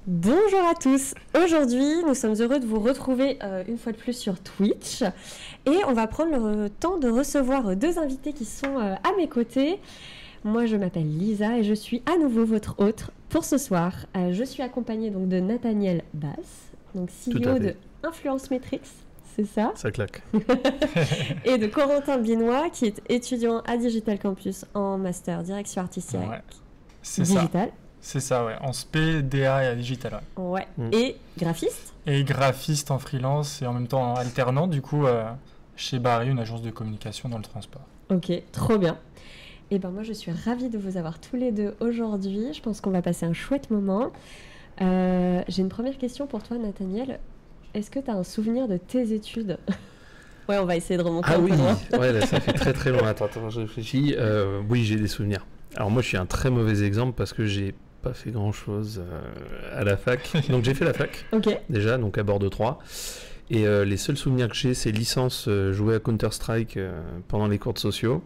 Bonjour à tous. Aujourd'hui, nous sommes heureux de vous retrouver une fois de plus sur Twitch et on va prendre le temps de recevoir deux invités qui sont à mes côtés. Moi, je m'appelle Lisa et je suis à nouveau votre hôte pour ce soir. Je suis accompagnée donc de Nathaniel Bass, donc CEO de Influence Metrics, c'est ça? Ça claque. Et de Corentin Binois qui est étudiant à Digital Campus en master direction artistique digital. C'est ça, ouais. En SP, DA et digital. Ouais. Et graphiste. Et graphiste en freelance et en même temps en alternant, du coup, chez Barry, une agence de communication dans le transport. Ok, trop bien. Et ben moi, je suis ravie de vous avoir tous les deux aujourd'hui. Je pense qu'on va passer un chouette moment. J'ai une première question pour toi, Nathaniel. Est-ce que tu as un souvenir de tes études? Ouais, on va essayer de remonter un peu loin. Ouais, là, ça fait très très loin. Attends, je réfléchis. Oui, j'ai des souvenirs. Alors moi, je suis un très mauvais exemple parce que j'ai pas fait grand chose à la fac. Donc j'ai fait la fac déjà, donc à Bordeaux 3. Et les seuls souvenirs que j'ai, c'est licence jouer à Counter-Strike pendant les cours de sociaux.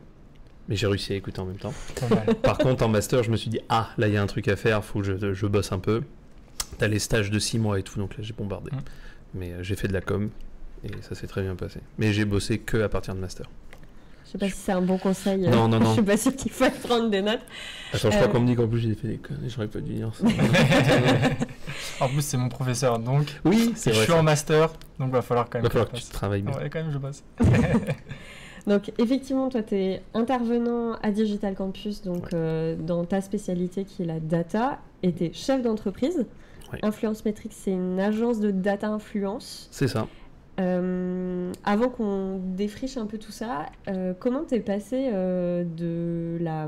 Mais j'ai réussi à écouter en même temps. Par contre, en master, je me suis dit, ah, là, il y a un truc à faire, faut que je bosse un peu. T'as les stages de 6 mois et tout, donc là, j'ai bombardé. Mais j'ai fait de la com et ça s'est très bien passé. Mais j'ai bossé que à partir de master. Je sais pas si c'est un bon conseil. Non. Je suis pas sûre qu'il faut prendre des notes. Attends, je crois qu'on me dit qu'en plus j'ai fait des conneries, j'aurais pas dû dire ça. En plus, c'est mon professeur, donc oui, c'est vrai. Je suis en master, donc va falloir quand même que tu travailles bien. Ouais, quand même, je bosse. Donc, effectivement, toi, tu es intervenant à Digital Campus, donc dans ta spécialité qui est la data, et tu es chef d'entreprise. Influence Metrics, c'est une agence de data influence. C'est ça. Avant qu'on défriche un peu tout ça, comment t'es passé de la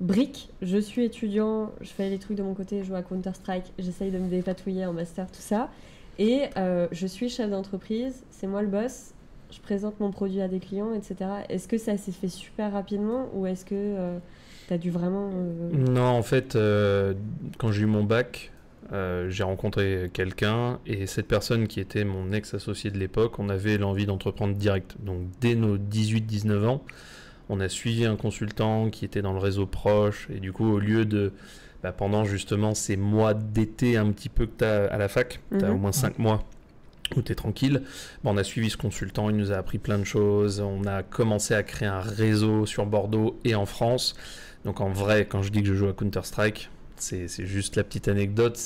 brique, je suis étudiant, je fais les trucs de mon côté, je joue à Counter-Strike, j'essaye de me dépatouiller en master, tout ça, et je suis chef d'entreprise, c'est moi le boss, je présente mon produit à des clients, etc. Est-ce que ça s'est fait super rapidement ou est-ce que t'as dû vraiment... Non, en fait, quand j'ai eu mon bac, j'ai rencontré quelqu'un et cette personne qui était mon ex-associé de l'époque, on avait l'envie d'entreprendre direct. Donc dès nos 18-19 ans, on a suivi un consultant qui était dans le réseau proche et du coup au lieu de, pendant justement ces mois d'été un petit peu que tu as à la fac, tu as au moins 5 mois où tu es tranquille, on a suivi ce consultant, il nous a appris plein de choses, on a commencé à créer un réseau sur Bordeaux et en France. Donc en vrai, quand je dis que je joue à Counter-Strike, c'est juste la petite anecdote,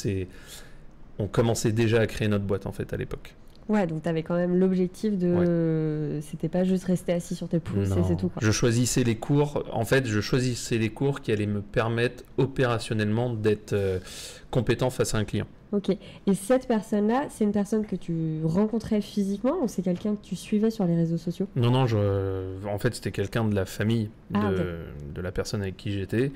on commençait déjà à créer notre boîte en fait à l'époque. Ouais, donc tu avais quand même l'objectif de... C'était pas juste rester assis sur tes pouces et c'est tout, quoi. Je choisissais les cours, en fait, qui allaient me permettre opérationnellement d'être compétent face à un client. Ok, et cette personne-là, c'est une personne que tu rencontrais physiquement ou c'est quelqu'un que tu suivais sur les réseaux sociaux? Non, en fait, c'était quelqu'un de la famille de la personne avec qui j'étais.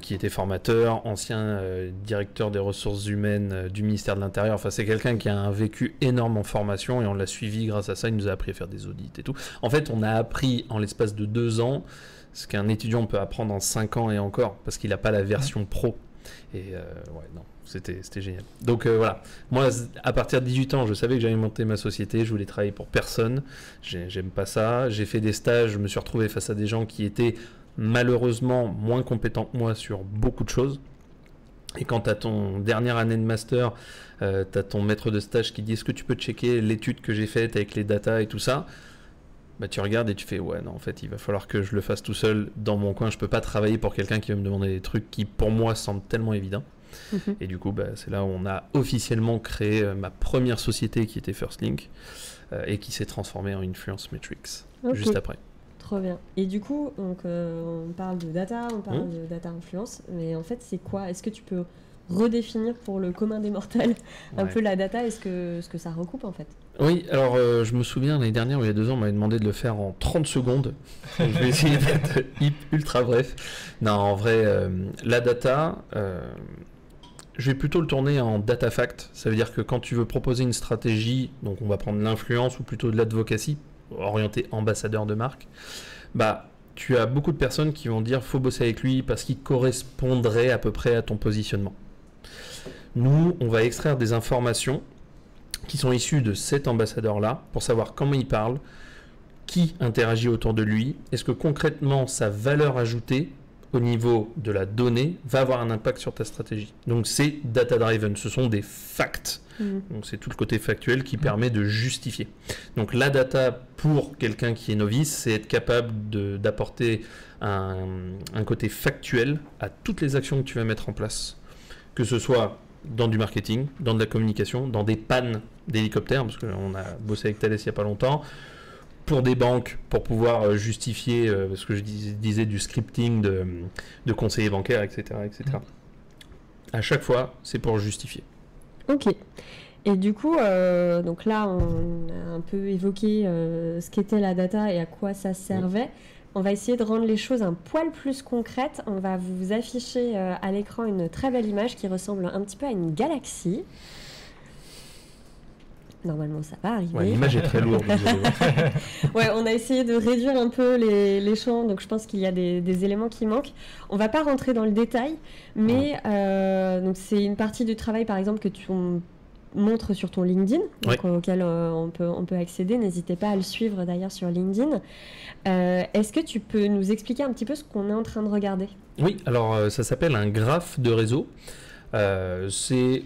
Qui était formateur, ancien directeur des ressources humaines du ministère de l'Intérieur. Enfin, c'est quelqu'un qui a un vécu énorme en formation et on l'a suivi grâce à ça. Il nous a appris à faire des audits et tout. En fait, on a appris en l'espace de 2 ans ce qu'un étudiant peut apprendre en 5 ans et encore, parce qu'il n'a pas la version pro. Et c'était génial. Donc voilà, moi, à partir de 18 ans, je savais que j'allais monter ma société, je voulais travailler pour personne. J'aime pas ça. J'ai fait des stages, je me suis retrouvé face à des gens qui étaient malheureusement moins compétent que moi sur beaucoup de choses. Et quand tu as ton dernière année de master, tu as ton maître de stage qui dit est-ce que tu peux checker l'étude que j'ai faite avec les datas et tout ça, tu regardes et tu fais ouais non, en fait il va falloir que je le fasse tout seul dans mon coin, je peux pas travailler pour quelqu'un qui va me demander des trucs qui pour moi semblent tellement évidents. Et du coup c'est là où on a officiellement créé ma première société qui était FirstLink et qui s'est transformée en Influence Metrics juste après. Trop bien. Et du coup, donc, on parle de data, on parle de data influence, mais en fait, c'est quoi? Est-ce que tu peux redéfinir pour le commun des mortels un peu la data et ce que ça recoupe en fait? Oui, alors je me souviens l'année dernière, ou il y a 2 ans, on m'avait demandé de le faire en 30 secondes. Donc, je vais essayer d'être ultra bref. Non, en vrai, la data, je vais plutôt le tourner en data fact. Ça veut dire que quand tu veux proposer une stratégie, donc on va prendre l'influence ou plutôt de l'advocacy, orienté ambassadeur de marque, tu as beaucoup de personnes qui vont dire faut bosser avec lui parce qu'il correspondrait à peu près à ton positionnement. Nous, on va extraire des informations qui sont issues de cet ambassadeur-là pour savoir comment il parle, qui interagit autour de lui, est-ce que concrètement sa valeur ajoutée au niveau de la donnée va avoir un impact sur ta stratégie. Donc c'est data-driven, ce sont des facts. Donc c'est tout le côté factuel qui permet de justifier. Donc la data pour quelqu'un qui est novice, c'est être capable d'apporter un côté factuel à toutes les actions que tu vas mettre en place. Que ce soit dans du marketing, dans de la communication, dans des pannes d'hélicoptères, parce qu'on a bossé avec Thales il n'y a pas longtemps, pour des banques, pour pouvoir justifier, parce que je disais du scripting de conseillers bancaires, etc. etc. À chaque fois, c'est pour justifier. Ok. Et du coup, donc là, on a un peu évoqué ce qu'était la data et à quoi ça servait. On va essayer de rendre les choses un poil plus concrètes. On va vous afficher à l'écran une très belle image qui ressemble un petit peu à une galaxie. Normalement, ça va arriver. Ouais, l'image est très lourde. Ouais, on a essayé de réduire un peu les champs, donc je pense qu'il y a des éléments qui manquent. On va pas rentrer dans le détail, mais donc c'est une partie du travail, par exemple, que tu montres sur ton LinkedIn, donc, auquel on peut accéder. N'hésitez pas à le suivre d'ailleurs sur LinkedIn. Est-ce que tu peux nous expliquer un petit peu ce qu'on est en train de regarder ? Oui, alors ça s'appelle un graphe de réseau. C'est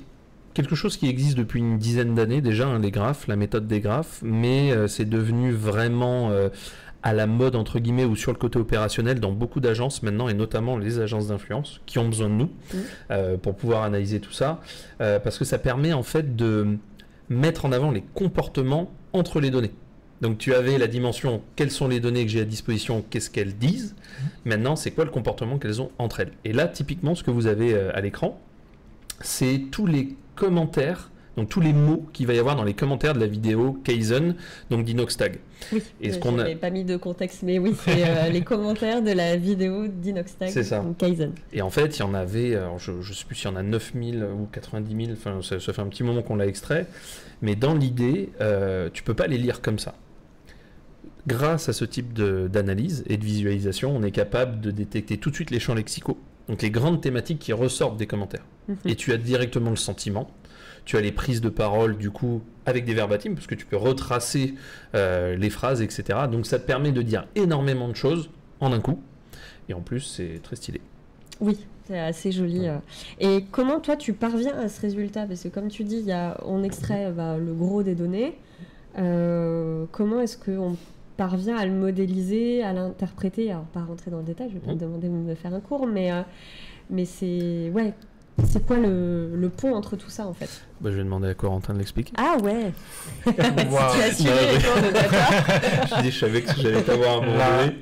quelque chose qui existe depuis une dizaine d'années déjà, hein, les graphes, la méthode des graphes, mais c'est devenu vraiment à la mode, entre guillemets, ou sur le côté opérationnel dans beaucoup d'agences maintenant, et notamment les agences d'influence, qui ont besoin de nous pour pouvoir analyser tout ça, parce que ça permet en fait de mettre en avant les comportements entre les données. Donc tu avais la dimension, quelles sont les données que j'ai à disposition, qu'est-ce qu'elles disent, maintenant c'est quoi le comportement qu'elles ont entre elles. Et là, typiquement, ce que vous avez à l'écran, c'est tous les commentaires, donc tous les mots qu'il va y avoir dans les commentaires de la vidéo Kaizen, donc d'Inoxtag. Oui, je n'avais pas mis de contexte, mais oui, c'est les commentaires de la vidéo d'Inoxtag, c'est ça. Donc Kaizen. Et en fait, il y en avait, alors je ne sais plus s'il y en a 9000 ou 90 000, enfin ça fait un petit moment qu'on l'a extrait, mais dans l'idée, tu ne peux pas les lire comme ça. Grâce à ce type d'analyse et de visualisation, on est capable de détecter tout de suite les champs lexicaux, donc les grandes thématiques qui ressortent des commentaires. Et tu as directement le sentiment, tu as les prises de parole du coup avec des verbatims, parce que tu peux retracer les phrases, etc. Donc ça te permet de dire énormément de choses en un coup, et en plus c'est très stylé. Oui, c'est assez joli. Et comment toi tu parviens à ce résultat ? Parce que comme tu dis, on extrait le gros des données. Comment est-ce qu'on parvient à le modéliser, à l'interpréter ? Alors pas rentrer dans le détail, je vais pas te demander de me faire un cours, mais c'est quoi le pont entre tout ça en fait ? Je vais demander à Corentin de l'expliquer. Ah ouais. Wow. Si tu as suivi les cours de data. Je savais que j'allais t'avoir un moment donné.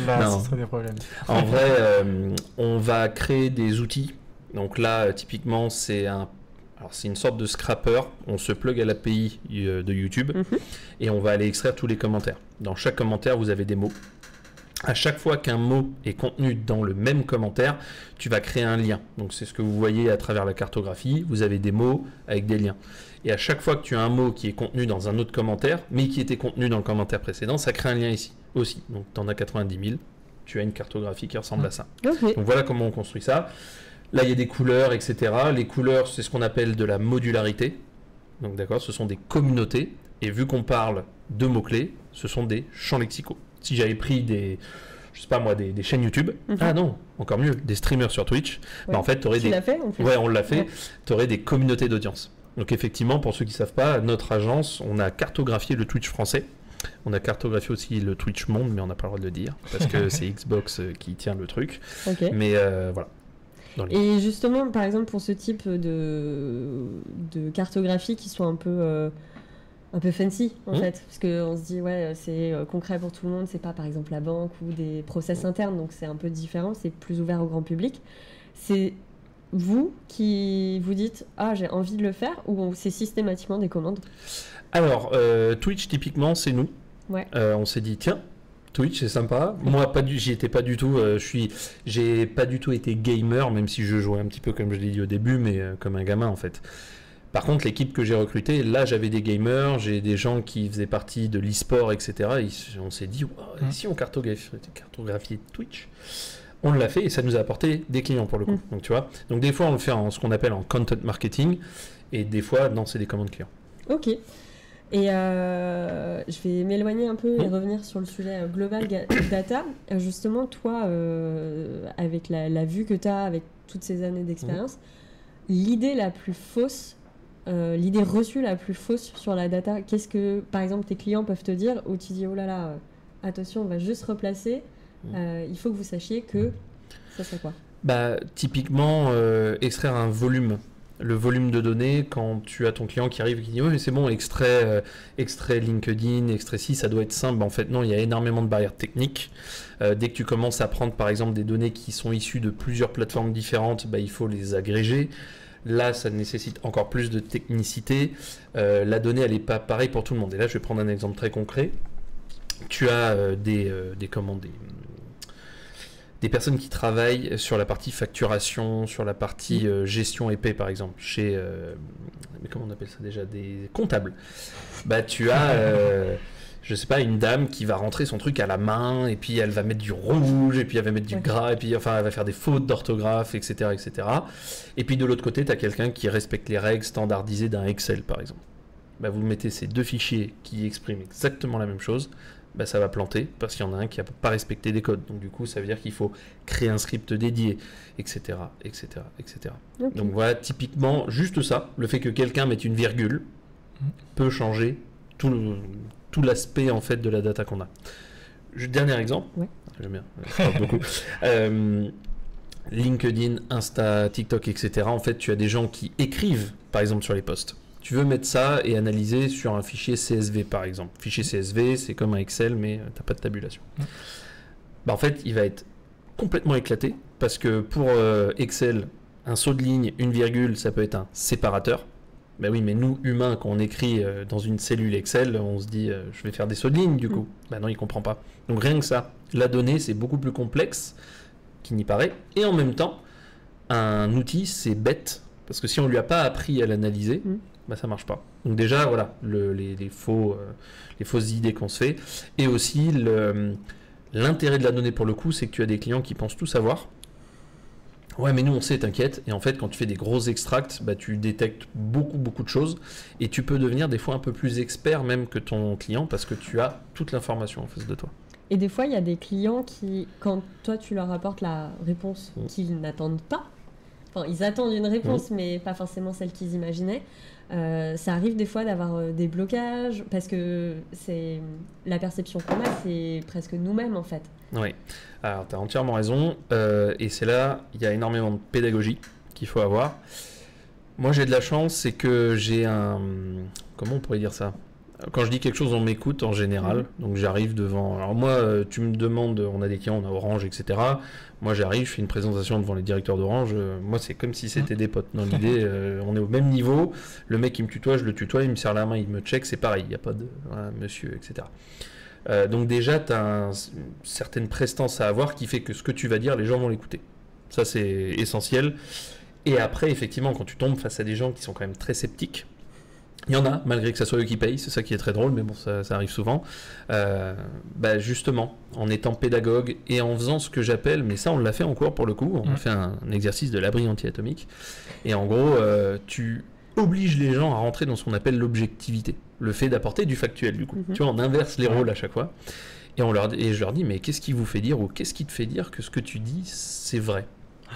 Là, ce serait des problèmes. En vrai, on va créer des outils. Donc là, typiquement, c'est une sorte de scrapper. On se plug à l'API de YouTube et on va aller extraire tous les commentaires. Dans chaque commentaire, vous avez des mots. À chaque fois qu'un mot est contenu dans le même commentaire, tu vas créer un lien. Donc c'est ce que vous voyez à travers la cartographie. Vous avez des mots avec des liens. Et à chaque fois que tu as un mot qui est contenu dans un autre commentaire, mais qui était contenu dans le commentaire précédent, ça crée un lien ici aussi. Donc tu en as 90 000. Tu as une cartographie qui ressemble à ça. Okay. Donc voilà comment on construit ça. Là, il y a des couleurs, etc. Les couleurs, c'est ce qu'on appelle de la modularité. Donc d'accord, ce sont des communautés. Et vu qu'on parle de mots-clés, ce sont des champs lexicaux. Si j'avais pris des chaînes YouTube, ah non, encore mieux, des streamers sur Twitch, en fait, tu aurais l'as fait en fait. Ouais, on l'a fait. Tu aurais des communautés d'audience. Donc effectivement, pour ceux qui ne savent pas, notre agence, on a cartographié le Twitch français. On a cartographié aussi le Twitch monde, mais on n'a pas le droit de le dire, parce que c'est Xbox qui tient le truc. Okay. Mais voilà. Et justement, par exemple, pour ce type de cartographie qui sont un peu fancy en fait, parce qu'on se dit c'est concret pour tout le monde, c'est pas par exemple la banque ou des process internes, donc c'est un peu différent, c'est plus ouvert au grand public. C'est vous qui vous dites j'ai envie de le faire, ou c'est systématiquement des commandes? Alors Twitch typiquement c'est nous. On s'est dit tiens, Twitch c'est sympa. Moi j'y étais pas du tout. J'ai pas du tout été gamer, même si je jouais un petit peu comme je l'ai dit au début, mais comme un gamin en fait. Par contre, l'équipe que j'ai recrutée, là, j'avais des gamers, j'ai des gens qui faisaient partie de l'e-sport, etc. Et on s'est dit, si on cartographie Twitch, on l'a fait et ça nous a apporté des clients pour le coup. Donc, tu vois, donc des fois, on le fait en ce qu'on appelle en content marketing et des fois, non, c'est des commandes clients. Ok. Et je vais m'éloigner un peu et revenir sur le sujet global data. Justement, toi, avec la vue que tu as, avec toutes ces années d'expérience, l'idée la plus fausse, l'idée reçue la plus fausse sur la data, qu'est-ce que, par exemple, tes clients peuvent te dire, où tu dis, oh là là, attention, on va juste replacer, il faut que vous sachiez que ça serait quoi? Bah, typiquement, extraire un volume. Le volume de données, quand tu as ton client qui arrive et qui dit oui, mais c'est bon, extrait LinkedIn, extrait ci, ça doit être simple. Bah, en fait, non, il y a énormément de barrières techniques. Dès que tu commences à prendre, par exemple, des données qui sont issues de plusieurs plateformes différentes, bah, il faut les agréger. Là, ça nécessite encore plus de technicité. La donnée, elle n'est pas pareille pour tout le monde. Et là, je vais prendre un exemple très concret. Tu as des personnes qui travaillent sur la partie facturation, sur la partie gestion et paie, par exemple, chez, mais comment on appelle ça déjà, des comptables. Bah, tu as, je sais pas, une dame qui va rentrer son truc à la main, et puis elle va mettre du rouge, et puis elle va mettre du gras, et puis enfin, elle va faire des fautes d'orthographe, etc., etc. Et puis de l'autre côté, tu as quelqu'un qui respecte les règles standardisées d'un Excel, par exemple. Bah, vous mettez ces deux fichiers qui expriment exactement la même chose. Bah, ça va planter parce qu'il y en a un qui n'a pas respecté des codes. Donc du coup, ça veut dire qu'il faut créer un script dédié, etc., etc., etc. Okay. Donc voilà, typiquement, juste ça, le fait que quelqu'un mette une virgule peut changer tout l'aspect en fait de la data qu'on a. Dernier exemple. Ouais. J'aime bien. Je parle beaucoup. LinkedIn, Insta, TikTok, etc. En fait, tu as des gens qui écrivent, par exemple, sur les posts. Tu veux mettre ça et analyser sur un fichier CSV, par exemple. Fichier CSV, c'est comme un Excel, mais tu n'as pas de tabulation. Bah, en fait, il va être complètement éclaté, parce que pour Excel, un saut de ligne, une virgule, ça peut être un séparateur. Bah oui, mais nous, humains, quand on écrit dans une cellule Excel, on se dit, je vais faire des sauts de ligne, du coup. Bah non, il ne comprend pas. Donc rien que ça, la donnée, c'est beaucoup plus complexe qu'il n'y paraît. Et en même temps, un outil, c'est bête, parce que si on ne lui a pas appris à l'analyser, bah, ça marche pas. Donc déjà, voilà, les fausses idées qu'on se fait. Et aussi, l'intérêt de la donnée, pour le coup, c'est que tu as des clients qui pensent tout savoir. Ouais, mais nous, on sait, t'inquiète. Et en fait, quand tu fais des gros extracts, bah, tu détectes beaucoup de choses. Et tu peux devenir des fois un peu plus expert même que ton client, parce que tu as toute l'information en face de toi. Et des fois, il y a des clients qui, quand toi, tu leur apportes la réponse qu'ils n'attendent pas, enfin, ils attendent une réponse, mais pas forcément celle qu'ils imaginaient. Ça arrive des fois d'avoir des blocages, parce que c'est la perception qu'on a, c'est presque nous-mêmes, en fait. Oui, alors tu as entièrement raison. Et c'est là, il y a énormément de pédagogie qu'il faut avoir. Moi, j'ai de la chance, c'est que j'ai un... Comment on pourrait dire ça ? Quand je dis quelque chose, on m'écoute en général. Donc j'arrive devant... Alors moi, tu me demandes, on a des clients, on a Orange, etc. Moi, j'arrive, je fais une présentation devant les directeurs d'Orange. Moi, c'est comme si c'était des potes. Dans l'idée, on est au même niveau. Le mec, il me tutoie, je le tutoie, il me serre la main, il me check, c'est pareil. Il n'y a pas de monsieur, etc. Donc déjà, tu as une certaine prestance à avoir qui fait que ce que tu vas dire, les gens vont l'écouter. Ça, c'est essentiel. Et après, effectivement, quand tu tombes face à des gens qui sont quand même très sceptiques, il y en a, malgré que ça soit eux qui payent, c'est ça qui est très drôle, mais bon, ça arrive souvent. Bah justement, en étant pédagogue et en faisant ce que j'appelle, mais ça on l'a fait en cours pour le coup, on a fait un exercice de l'abri anti-atomique, et en gros, tu obliges les gens à rentrer dans ce qu'on appelle l'objectivité, le fait d'apporter du factuel du coup. Tu vois, on inverse les rôles à chaque fois, et je leur dis, mais qu'est-ce qui vous fait dire, ou qu'est-ce qui te fait dire que ce que tu dis, c'est vrai ?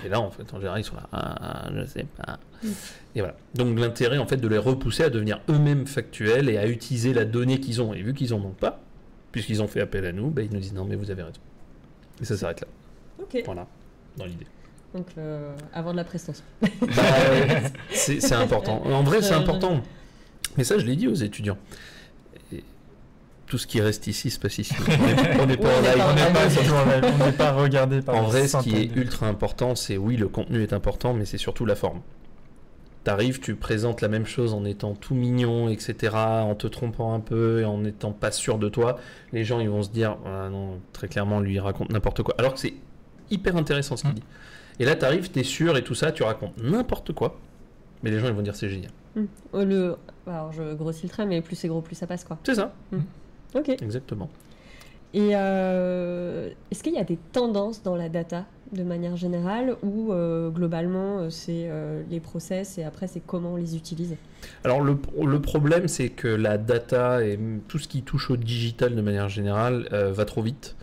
Et là, en fait, en général, ils sont là, je sais pas. Et voilà. Donc, l'intérêt, en fait, de les repousser à devenir eux-mêmes factuels et à utiliser la donnée qu'ils ont. Et vu qu'ils en ont pas, puisqu'ils ont fait appel à nous, bah, ils nous disent non, mais vous avez raison. Et ça s'arrête là. Ok. Voilà, dans l'idée. Donc, avant de la prestance. C'est important. En vrai, c'est important. Mais ça, je l'ai dit aux étudiants. Tout ce qui reste ici se passe ici. On n'est pas en live. On n'est pas regardé par. En vrai, ce qui est ultra important, c'est oui, le contenu est important, mais c'est surtout la forme. T'arrives, tu présentes la même chose en étant tout mignon, etc., en te trompant un peu et en n'étant pas sûr de toi. Les gens, ils vont se dire, ah non, très clairement, lui, il raconte n'importe quoi. Alors que c'est hyper intéressant ce qu'il dit. Et là, t'arrives, t'es sûr et tout ça, tu racontes n'importe quoi, mais les gens, ils vont dire c'est génial. Alors, je grossis le trait, mais plus c'est gros, plus ça passe, quoi. C'est ça. Ok. Exactement. Et est-ce qu'il y a des tendances dans la data de manière générale ou globalement c'est les process et après c'est comment on les utilise? Alors le problème c'est que la data et tout ce qui touche au digital de manière générale va trop vite.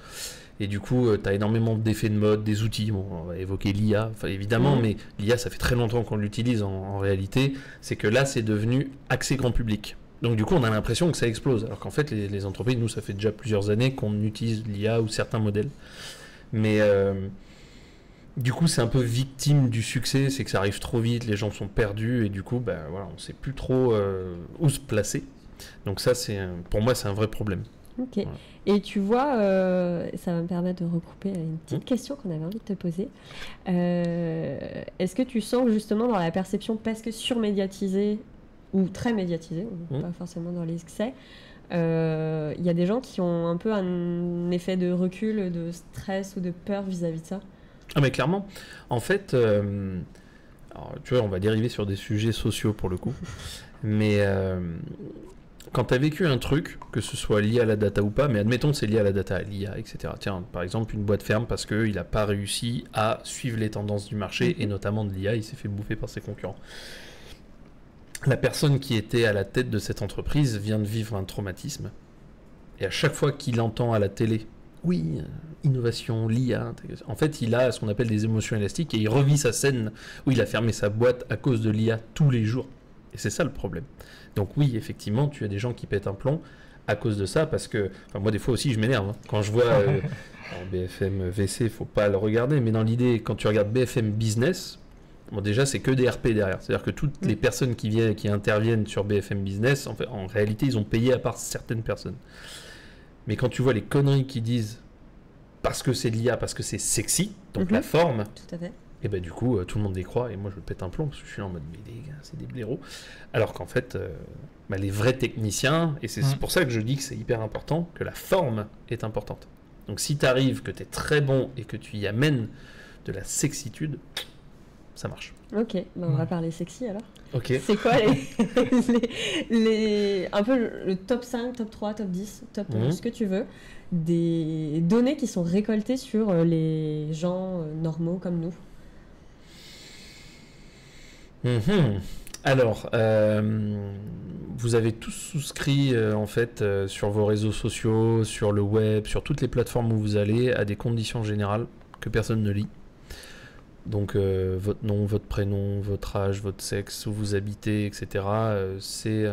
Et du coup, tu as énormément d'effets de mode, des outils. Bon, on va évoquer l'IA, évidemment, mais l'IA, ça fait très longtemps qu'on l'utilise en réalité. C'est que là, c'est devenu accès grand public. Donc du coup, on a l'impression que ça explose. Alors qu'en fait, les entreprises, nous, ça fait déjà plusieurs années qu'on utilise l'IA ou certains modèles. Mais du coup, c'est un peu victime du succès. C'est que ça arrive trop vite, les gens sont perdus. Et du coup, voilà, on ne sait plus trop où se placer. Donc ça, pour moi, c'est un vrai problème. Ok. Voilà. Et tu vois, ça va me permettre de recouper à une petite question qu'on avait envie de te poser. Est-ce que tu sens justement dans la perception parce que surmédiatisée ou très médiatisée, pas forcément dans les excès, il y a des gens qui ont un peu un effet de recul, de stress ou de peur vis-à-vis de ça? Ah mais clairement, en fait, alors, tu vois, on va dériver sur des sujets sociaux pour le coup, mais quand tu as vécu un truc, que ce soit lié à la data ou pas, mais admettons que c'est lié à la data, à l'IA, etc. Tiens, par exemple, une boîte ferme parce qu'il n'a pas réussi à suivre les tendances du marché, et notamment de l'IA, il s'est fait bouffer par ses concurrents. La personne qui était à la tête de cette entreprise vient de vivre un traumatisme, et à chaque fois qu'il entend à la télé, oui, innovation, l'IA, en fait, il a ce qu'on appelle des émotions élastiques, et il revit sa scène où il a fermé sa boîte à cause de l'IA tous les jours. Et c'est ça le problème. Donc oui, effectivement, tu as des gens qui pètent un plomb à cause de ça, parce que, moi des fois aussi je m'énerve, hein. Quand je vois BFM VC, faut pas le regarder, mais dans l'idée, quand tu regardes BFM Business, bon déjà c'est que des RP derrière, c'est-à-dire que toutes les personnes qui interviennent sur BFM Business, en réalité ils ont payé à part certaines personnes. Mais quand tu vois les conneries qu'ils disent, parce que c'est l'IA, parce que c'est sexy, donc la forme, tout à fait. et du coup, tout le monde y croit, et moi je pète un plomb, parce que je suis en mode, mais les gars, c'est des blaireaux. Alors qu'en fait, les vrais techniciens, et c'est pour ça que je dis que c'est hyper important, que la forme est importante. Donc si tu arrives, que tu es très bon, et que tu y amènes de la sexitude, ça marche. Ok, on va parler sexy alors. Ok. C'est quoi un peu le top 5, top 3, top 10, top ce que tu veux, des données qui sont récoltées sur les gens normaux comme nous? Alors, vous avez tous souscrit en fait sur vos réseaux sociaux, sur le web, sur toutes les plateformes où vous allez, à des conditions générales que personne ne lit. Donc votre nom, votre prénom, votre âge, votre sexe, où vous habitez, etc. C'est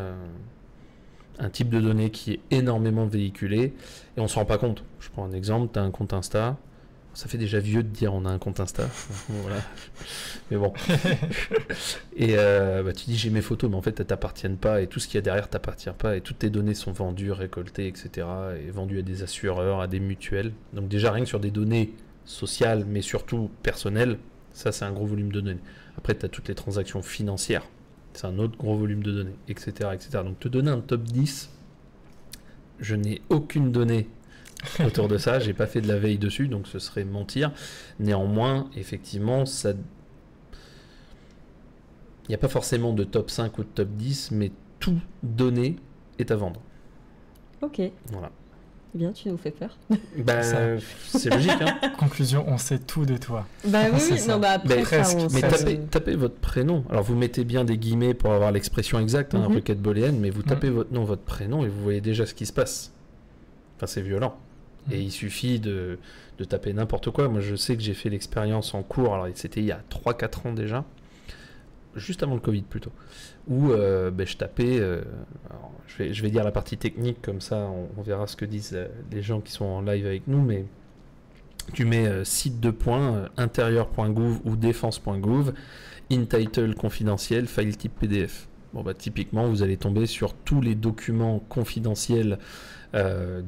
un type de données qui est énormément véhiculé et on ne se rend pas compte. Je prends un exemple, tu as un compte Insta. Ça fait déjà vieux de dire on a un compte Insta. Voilà. Mais bon. Et tu dis j'ai mes photos, mais en fait elles t'appartiennent pas et tout ce qu'il y a derrière t'appartient pas et toutes tes données sont vendues, récoltées, etc. et vendues à des assureurs, à des mutuelles. Donc déjà rien que sur des données sociales, mais surtout personnelles, ça c'est un gros volume de données. Après tu as toutes les transactions financières, c'est un autre gros volume de données, etc. etc. Donc te donner un top 10, je n'ai aucune donnée autour de ça, j'ai pas fait de la veille dessus, donc ce serait mentir. Néanmoins, effectivement, il n'y a pas forcément de top 5 ou de top 10, mais tout donné est à vendre. Ok. Voilà. Eh bien, tu nous fais peur. C'est logique, hein. Conclusion, on sait tout de toi. Oui, non, après, tapez votre prénom. Alors, vous mettez bien des guillemets pour avoir l'expression exacte, hein, requête booléenne, mais vous tapez votre nom, votre prénom, et vous voyez déjà ce qui se passe. Enfin, c'est violent. Et il suffit de taper n'importe quoi. Moi, je sais que j'ai fait l'expérience en cours, alors c'était il y a 3-4 ans déjà, juste avant le Covid plutôt, où je tapais, je vais dire la partie technique, comme ça on verra ce que disent les gens qui sont en live avec nous, mais tu mets site de points, intérieur.gouv ou défense.gouv, in-title confidentiel, file type PDF. Bon, typiquement, vous allez tomber sur tous les documents confidentiels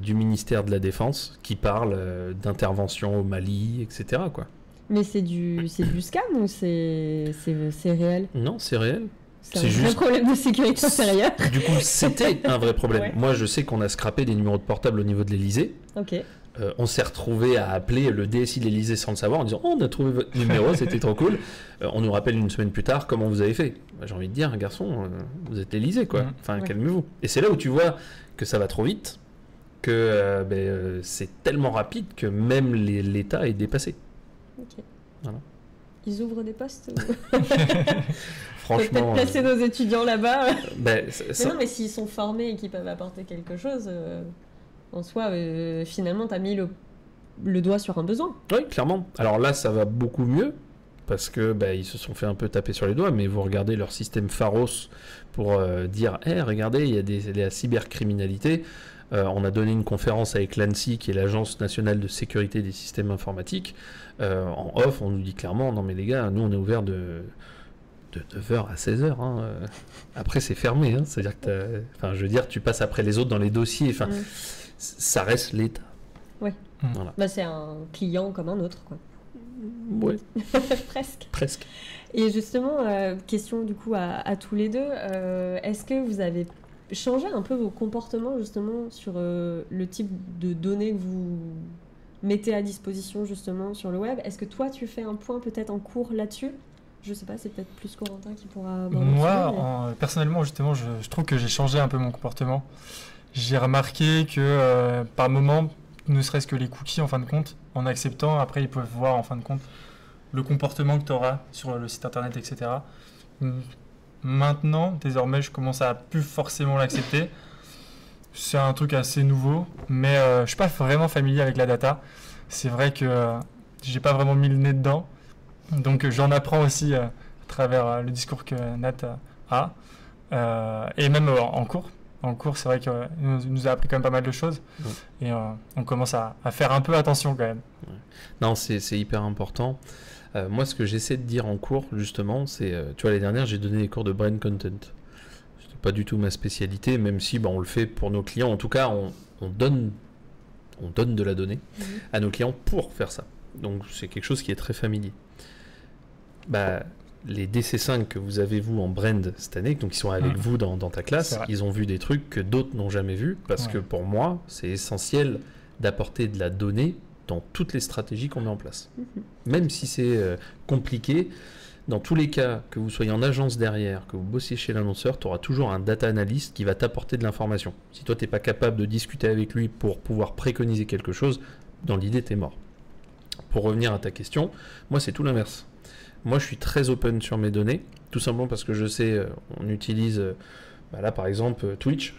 du ministère de la Défense qui parlent d'intervention au Mali, etc. quoi. Mais c'est du scam ou c'est réel? Non, c'est réel. C'est un vrai problème de sécurité intérieure. Du coup, c'était un vrai problème. Ouais. Moi, je sais qu'on a scrappé des numéros de portable au niveau de l'Elysée. Ok. On s'est retrouvé à appeler le DSI de l'Elysée sans le savoir en disant on a trouvé votre numéro, c'était trop cool. On nous rappelle une semaine plus tard comment vous avez fait. J'ai envie de dire, garçon, vous êtes l'Elysée, quoi. Enfin, calmez-vous. Et c'est là où tu vois que ça va trop vite que c'est tellement rapide que même l'État est dépassé. Ok. Voilà. Ils ouvrent des postes ou... Franchement. Peut-être placer nos étudiants là-bas. Mais non, mais s'ils sont formés et qu'ils peuvent apporter quelque chose, en soi, finalement, tu as mis le doigt sur un besoin. Oui, clairement. Alors là, ça va beaucoup mieux parce que ils se sont fait un peu taper sur les doigts, mais vous regardez leur système Pharos pour dire regardez, il y a de la cybercriminalité. On a donné une conférence avec l'ANSSI, qui est l'Agence nationale de sécurité des systèmes informatiques. En off, on nous dit clairement non, mais les gars, nous on est ouvert de 9h à 16h. Hein. Après, c'est fermé. Hein. C'est-à-dire que je veux dire, tu passes après les autres dans les dossiers. Ça reste l'État. Ouais. Voilà. C'est un client comme un autre, quoi. Ouais. Presque. Et justement, question du coup à tous les deux, est-ce que vous avez changé un peu vos comportements justement sur le type de données que vous mettez à disposition justement sur le web? Est-ce que toi tu fais un point peut-être en cours là-dessus? Je sais pas, c'est peut-être plus Corentin qui pourra aborder. Moi, personnellement, justement, je trouve que j'ai changé un peu mon comportement. J'ai remarqué que par moment, ne serait-ce que les cookies, en fin de compte, en acceptant, après, ils peuvent voir, en fin de compte, le comportement que tu auras sur le site internet, etc. Maintenant, désormais, je commence à plus forcément l'accepter. C'est un truc assez nouveau, mais je suis pas vraiment familier avec la data. C'est vrai que j'ai pas vraiment mis le nez dedans. Donc j'en apprends aussi à travers le discours que Nat a. Et même en cours. En cours, c'est vrai qu'il nous a appris quand même pas mal de choses. Ouais. Et on commence à faire un peu attention quand même. Ouais. Non, c'est hyper important. Moi, ce que j'essaie de dire en cours, justement, c'est... tu vois, l'année dernière, j'ai donné des cours de brand content. C'était pas du tout ma spécialité, même si on le fait pour nos clients. En tout cas, on donne de la donnée à nos clients pour faire ça. Donc, c'est quelque chose qui est très familier. Les DC5 que vous avez, vous, en brand cette année, donc ils sont avec vous dans ta classe, ils ont vu des trucs que d'autres n'ont jamais vus, parce que pour moi, c'est essentiel d'apporter de la donnée dans toutes les stratégies qu'on met en place. Même si c'est compliqué, dans tous les cas, que vous soyez en agence derrière, que vous bossiez chez l'annonceur, tu auras toujours un data analyst qui va t'apporter de l'information. Si toi, tu n'es pas capable de discuter avec lui pour pouvoir préconiser quelque chose, dans l'idée, tu es mort. Pour revenir à ta question, moi, c'est tout l'inverse. Moi, je suis très open sur mes données, tout simplement parce que je sais, on utilise, là par exemple, Twitch.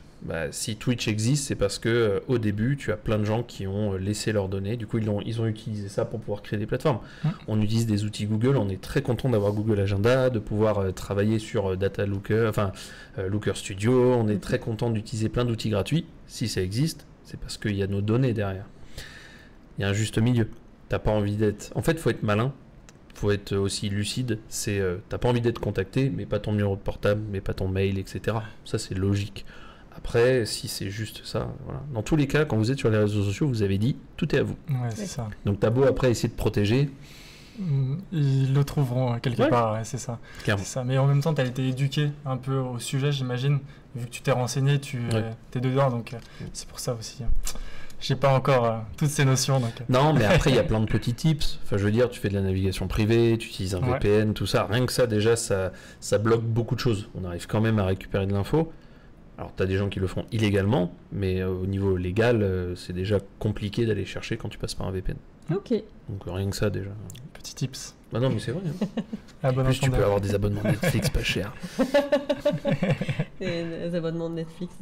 Si Twitch existe, c'est parce que au début, tu as plein de gens qui ont laissé leurs données. Du coup, ils ont utilisé ça pour pouvoir créer des plateformes. On utilise des outils Google. On est très content d'avoir Google Agenda, de pouvoir travailler sur Data Looker, Looker Studio. On est très content d'utiliser plein d'outils gratuits. Si ça existe, c'est parce qu'il y a nos données derrière. Il y a un juste milieu. T'as pas envie d'être... En fait, il faut être malin. Faut être aussi lucide, t'as pas envie d'être contacté, mais pas ton numéro de portable, mais pas ton mail, etc. Ça, c'est logique. Après, si c'est juste ça, voilà. Dans tous les cas, quand vous êtes sur les réseaux sociaux, vous avez dit, tout est à vous. Ouais, c'est ça. Donc t'as beau après essayer de protéger. Ils le trouveront quelque part, c'est ça. Clairement. C'est ça. Mais en même temps, tu as été éduqué un peu au sujet, j'imagine. Vu que tu t'es renseigné, tu es dedans, donc c'est pour ça aussi. J'ai pas encore toutes ces notions. Donc... Non, mais après, il y a plein de petits tips. Enfin, je veux dire, tu fais de la navigation privée, tu utilises un VPN, tout ça. Rien que ça, déjà, ça bloque beaucoup de choses. On arrive quand même à récupérer de l'info. Alors, tu as des gens qui le font illégalement, mais au niveau légal, c'est déjà compliqué d'aller chercher quand tu passes par un VPN. Ok. Donc, rien que ça, déjà. Petit tips. Non, mais c'est vrai. En plus, tu peux avoir des abonnements Netflix pas chers. Des abonnements de Netflix,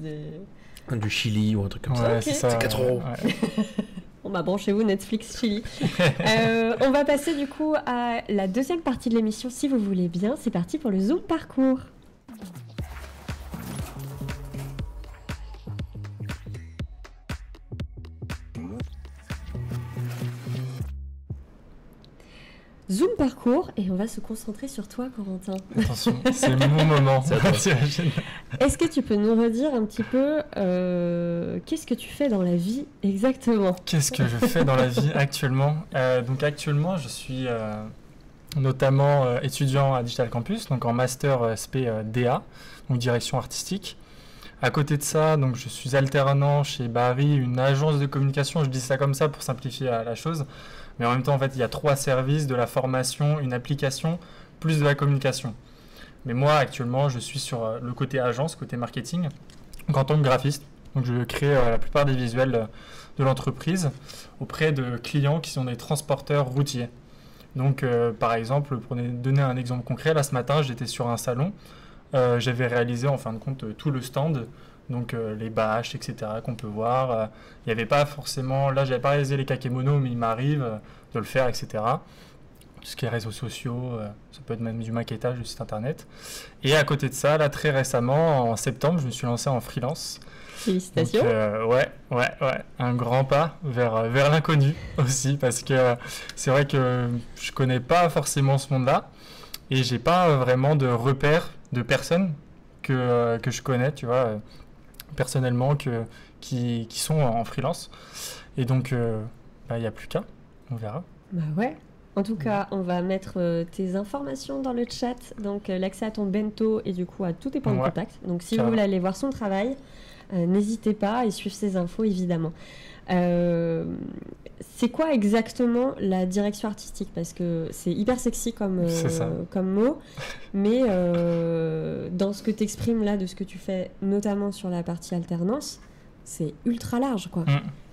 du Chili ou un truc comme ça. Okay. C'est 4 €. Bon, branchez-vous Netflix Chili. On va passer du coup à la deuxième partie de l'émission, si vous voulez bien. C'est parti pour le Zoom Parcours. Zoom Parcours, et on va se concentrer sur toi, Corentin. Attention, c'est mon moment. Est-ce que tu peux nous redire un petit peu qu'est-ce que tu fais dans la vie exactement? Qu'est-ce que je fais dans la vie actuellement? Donc actuellement, je suis notamment étudiant à Digital Campus, donc en master SP DA, donc direction artistique. À côté de ça, donc je suis alternant chez Barry, une agence de communication. Je dis ça comme ça pour simplifier la chose. Mais en même temps, en fait, il y a 3 services, de la formation, une application, plus de la communication. Mais moi, actuellement, je suis sur le côté agence, côté marketing, donc en tant que graphiste, Donc je crée la plupart des visuels de l'entreprise auprès de clients qui sont des transporteurs routiers. Donc par exemple, pour donner un exemple concret, là ce matin j'étais sur un salon, j'avais réalisé en fin de compte tout le stand, donc les bâches, etc. qu'on peut voir. Il n'y avait pas forcément, là j'avais pas réalisé les kakémonos, mais il m'arrive de le faire, etc. Tout ce qui est réseaux sociaux, ça peut être même du maquettage du site internet. Et à côté de ça, là très récemment, en septembre, je me suis lancé en freelance. Félicitations. Donc, ouais, un grand pas vers l'inconnu aussi, parce que c'est vrai que je connais pas forcément ce monde-là, et j'ai pas vraiment de repères de personnes que je connais, tu vois, personnellement, qui sont en freelance. Et donc, il n'y a plus qu'à, on verra. Bah ouais. En tout cas, on va mettre tes informations dans le chat, donc l'accès à ton bento et du coup à tous tes points de contact. Donc si vous voulez aller voir son travail, n'hésitez pas et suivre ses infos évidemment. C'est quoi exactement la direction artistique? Parce que c'est hyper sexy comme mot, mais dans ce que tu exprimes là, de ce que tu fais, notamment sur la partie alternance, c'est ultra large, quoi.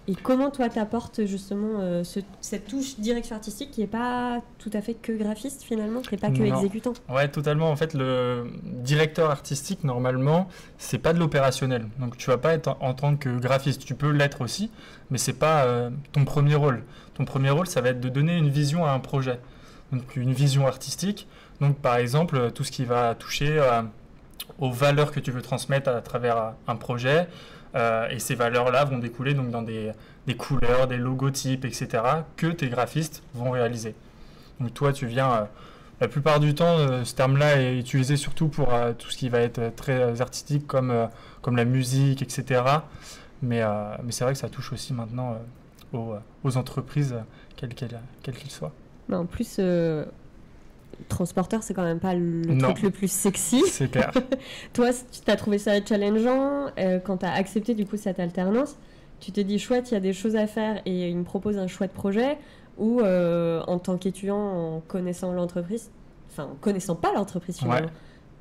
Et comment toi t'apportes justement cette touche direction artistique qui n'est pas tout à fait que graphiste finalement, qui n'est pas que exécutant? Ouais, totalement. En fait, le directeur artistique, normalement, c'est pas de l'opérationnel. Donc tu vas pas être en tant que graphiste. Tu peux l'être aussi, mais c'est pas ton premier rôle. Ton premier rôle, ça va être de donner une vision à un projet. Donc une vision artistique. Donc par exemple, tout ce qui va toucher aux valeurs que tu veux transmettre à travers un projet. Et ces valeurs-là vont découler donc dans des couleurs, des logotypes, etc. que tes graphistes vont réaliser. Donc toi, tu viens... la plupart du temps, ce terme-là est utilisé surtout pour tout ce qui va être très artistique, comme la musique, etc. Mais c'est vrai que ça touche aussi maintenant aux entreprises, quelles qu'ils soient. Mais en plus... transporteur, c'est quand même pas le truc le plus sexy. C'est clair. Toi, tu as trouvé ça challengeant quand tu as accepté du coup cette alternance. Tu te dis chouette, il y a des choses à faire et il me propose un chouette projet, ou en tant qu'étudiant, en connaissant l'entreprise, enfin en connaissant pas l'entreprise finalement,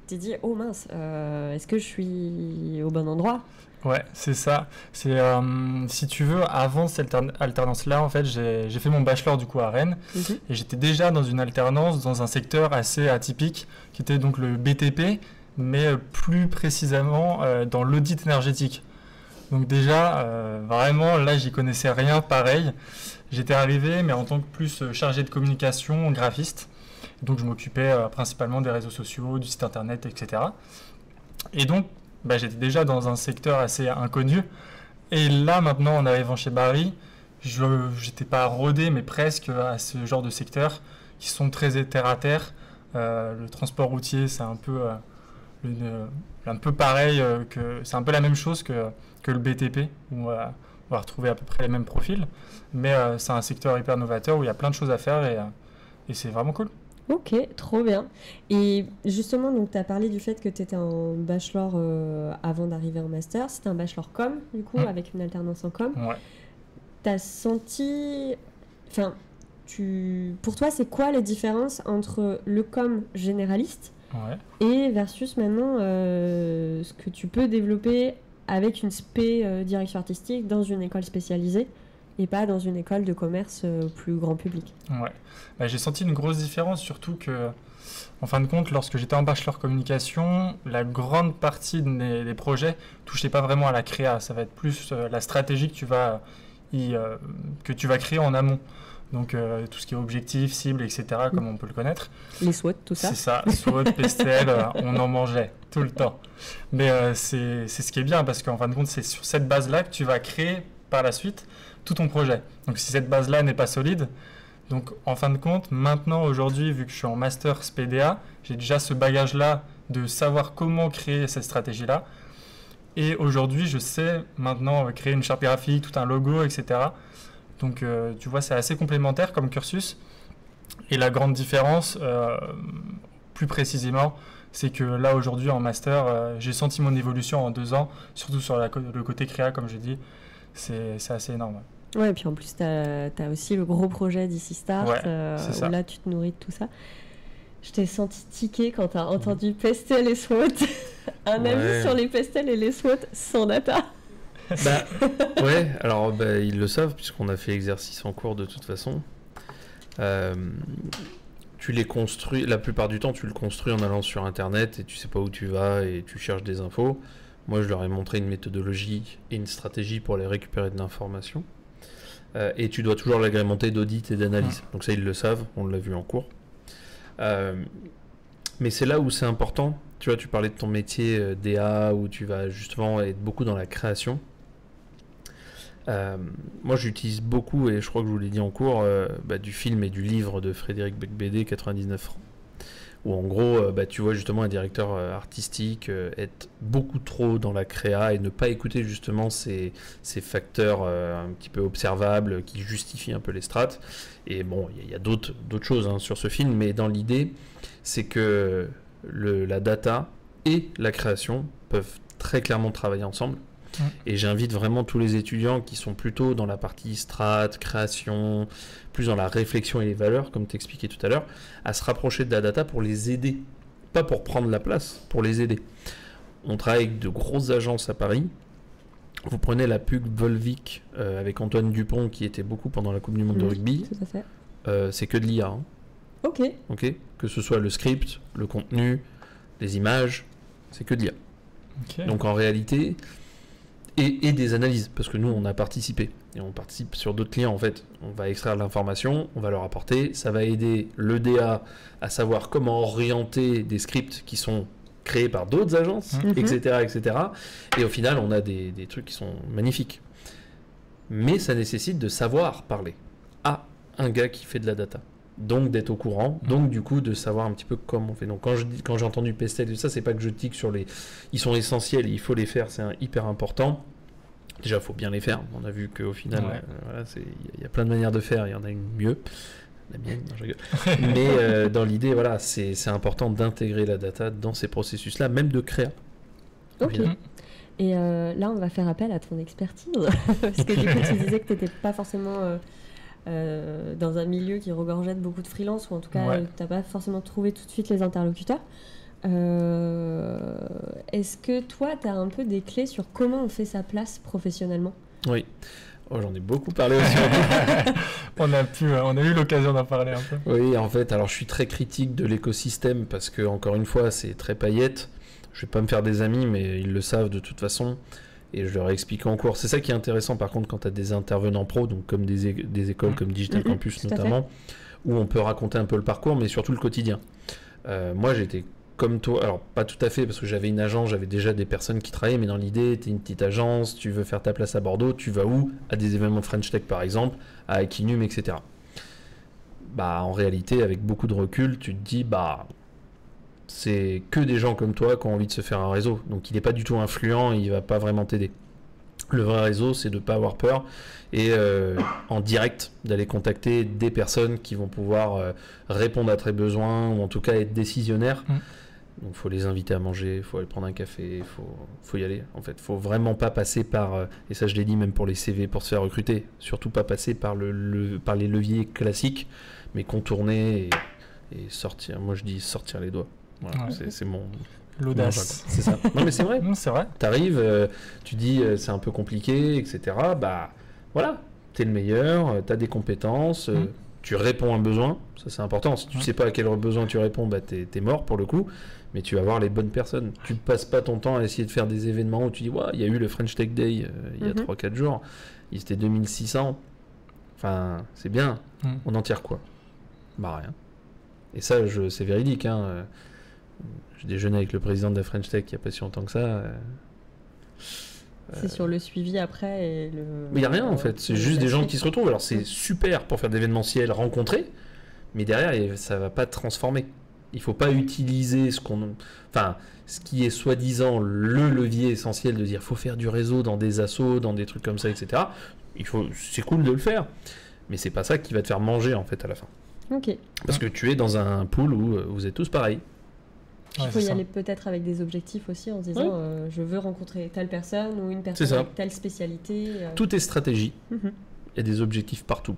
tu te dis oh mince, est-ce que je suis au bon endroit? Ouais, c'est ça. C'est si tu veux, avant cette alternance-là, en fait, j'ai fait mon bachelor du coup à Rennes, et j'étais déjà dans une alternance dans un secteur assez atypique, qui était donc le BTP, mais plus précisément dans l'audit énergétique. Donc déjà, vraiment, là, j'y connaissais rien pareil. J'étais arrivé, mais en tant que plus chargé de communication, graphiste. Donc je m'occupais principalement des réseaux sociaux, du site internet, etc. Et donc, j'étais déjà dans un secteur assez inconnu. Et là, maintenant, en arrivant chez Barry, j'étais pas rodé, mais presque à ce genre de secteur qui sont très terre à terre. Le transport routier, c'est un peu pareil, c'est un peu la même chose que le BTP, où on va retrouver à peu près les mêmes profils. Mais c'est un secteur hyper novateur où il y a plein de choses à faire et c'est vraiment cool. Ok, trop bien. Et justement, donc tu as parlé du fait que tu étais en bachelor avant d'arriver en master. C'était un bachelor com, du coup, avec une alternance en com. Ouais. Tu as senti... Enfin, pour toi, c'est quoi les différences entre le com généraliste et versus maintenant ce que tu peux développer avec une spé direction artistique dans une école spécialisée et pas dans une école de commerce plus grand public? Ouais. J'ai senti une grosse différence, surtout que, en fin de compte, lorsque j'étais en bachelor communication, la grande partie des projets touchait pas vraiment à la créa. Ça va être plus la stratégie que tu vas créer en amont. Donc tout ce qui est objectif, cible, etc., comme on peut le connaître. Les SWOT, tout ça. C'est ça, SWOT, PSTL, on en mangeait tout le temps. Mais c'est ce qui est bien, parce qu'en fin de compte, c'est sur cette base-là que tu vas créer par la suite tout ton projet. Donc si cette base-là n'est pas solide, donc en fin de compte, maintenant, aujourd'hui, vu que je suis en master SPDA, j'ai déjà ce bagage-là de savoir comment créer cette stratégie-là. Et aujourd'hui, je sais maintenant créer une charte graphique, tout un logo, etc. Donc tu vois, c'est assez complémentaire comme cursus. Et la grande différence, plus précisément, c'est que là, aujourd'hui, en master, j'ai senti mon évolution en 2 ans, surtout sur le côté créa, comme je dis. C'est assez énorme. Ouais, et puis en plus, tu as aussi le gros projet d'ici Start, où là, tu te nourris de tout ça. Je t'ai senti tiquer quand tu as entendu Pestel et SWOT. Un avis sur les Pestel et les SWOT sans data. Bah, ouais, alors ils le savent puisqu'on a fait l'exercice en cours de toute façon. Tu les construis, la plupart du temps tu le construis en allant sur internet et tu sais pas où tu vas et tu cherches des infos. Moi je leur ai montré une méthodologie et une stratégie pour aller récupérer de l'information. Et tu dois toujours l'agrémenter d'audit et d'analyse. Donc ça ils le savent, on l'a vu en cours. Mais c'est là où c'est important. Tu vois, tu parlais de ton métier DA où tu vas justement être beaucoup dans la création. Moi j'utilise beaucoup, et je crois que je vous l'ai dit en cours, du film et du livre de Frédéric Becbédé, 99 francs. Où en gros, tu vois justement un directeur artistique être beaucoup trop dans la créa et ne pas écouter justement ces facteurs un petit peu observables qui justifient un peu les strates. Et bon, il y a d'autres choses sur ce film, mais dans l'idée, c'est que la data et la création peuvent très clairement travailler ensemble. Et j'invite vraiment tous les étudiants qui sont plutôt dans la partie strat, création, plus dans la réflexion et les valeurs, comme tu expliquais tout à l'heure, à se rapprocher de la data pour les aider. Pas pour prendre la place, pour les aider. On travaille avec de grosses agences à Paris. Vous prenez la pub Volvic avec Antoine Dupont, qui était beaucoup pendant la Coupe du Monde de rugby. Tout à fait. C'est que de l'IA. Hein. Ok. Que ce soit le script, le contenu, les images, c'est que de l'IA. Okay. Donc en réalité... Et des analyses, parce que nous, on a participé. Et on participe sur d'autres clients, en fait. On va extraire l'information, on va leur apporter. Ça va aider le DA à savoir comment orienter des scripts qui sont créés par d'autres agences, etc., etc. Et au final, on a des trucs qui sont magnifiques. Mais ça nécessite de savoir parler à un gars qui fait de la data. Donc d'être au courant, donc du coup de savoir un petit peu comment on fait. Donc quand j'ai entendu Pestel et ça, c'est pas que je tique sur les... Ils sont essentiels, il faut les faire, c'est hyper important. Déjà, il faut bien les faire. On a vu qu'au final, il y a plein de manières de faire, il y en a une mieux. La mienne, non, je rigole. Mais dans l'idée, voilà, c'est important d'intégrer la data dans ces processus-là, même de créa. Ok. Et là, on va faire appel à ton expertise. Parce que du coup, tu disais que tu n'étais pas forcément... dans un milieu qui regorgeait de beaucoup de freelance, ou en tout cas tu n'as pas forcément trouvé tout de suite les interlocuteurs. Est-ce que toi tu as un peu des clés sur comment on fait sa place professionnellement? Oui, j'en ai beaucoup parlé aussi. on a eu l'occasion d'en parler un peu. Oui, en fait, alors je suis très critique de l'écosystème parce que, encore une fois, c'est très paillette. Je vais pas me faire des amis, mais ils le savent de toute façon. Et je leur ai expliqué en cours. C'est ça qui est intéressant par contre quand tu as des intervenants pros, donc comme des écoles comme Digital Campus notamment, où on peut raconter un peu le parcours, mais surtout le quotidien. Moi j'étais comme toi, alors pas tout à fait parce que j'avais une agence, j'avais déjà des personnes qui travaillaient, mais dans l'idée, tu es une petite agence, tu veux faire ta place à Bordeaux, tu vas où? À des événements French Tech par exemple, à Equinum, etc. En réalité, avec beaucoup de recul, tu te dis, c'est que des gens comme toi qui ont envie de se faire un réseau. Donc il n'est pas du tout influent, il va pas vraiment t'aider. Le vrai réseau, c'est de ne pas avoir peur et en direct d'aller contacter des personnes qui vont pouvoir répondre à tes besoins ou en tout cas être décisionnaires. Donc il faut les inviter à manger, il faut aller prendre un café, faut y aller. En fait, faut vraiment pas passer par, et ça je l'ai dit même pour les CV, pour se faire recruter, surtout pas passer par par les leviers classiques, mais contourner et sortir. Moi je dis sortir les doigts. Voilà, c'est mon... L'audace. C'est ça. Non mais c'est vrai. C'est vrai. T'arrives, tu dis c'est un peu compliqué, etc. Voilà, t'es le meilleur, t'as des compétences, tu réponds à un besoin, ça c'est important. Si tu sais pas à quel besoin tu réponds, t'es mort pour le coup, mais tu vas voir les bonnes personnes. Tu passes pas ton temps à essayer de faire des événements où tu dis il y a eu le French Tech Day il y a 3-4 jours, ils étaient 2600. Enfin, c'est bien. On en tire quoi? Rien. Et ça, c'est véridique. J'ai déjeuné avec le président de la French Tech il n'y a pas si longtemps que ça. C'est sur le suivi après et le... Mais il n'y a rien en fait, c'est juste des gens qui se retrouvent. Alors c'est super pour faire de l'événementiel, rencontrer, mais derrière ça ne va pas transformer. Il ne faut pas utiliser ce qui est soi-disant le levier essentiel de dire faut faire du réseau dans des assos, dans des trucs comme ça, etc. C'est cool de le faire, mais c'est pas ça qui va te faire manger en fait à la fin. Ok. Parce que tu es dans un pool où vous êtes tous pareils. Il faut y aller peut-être avec des objectifs aussi en se disant je veux rencontrer telle personne ou une personne avec telle spécialité. Tout est stratégie. Il y a des objectifs partout.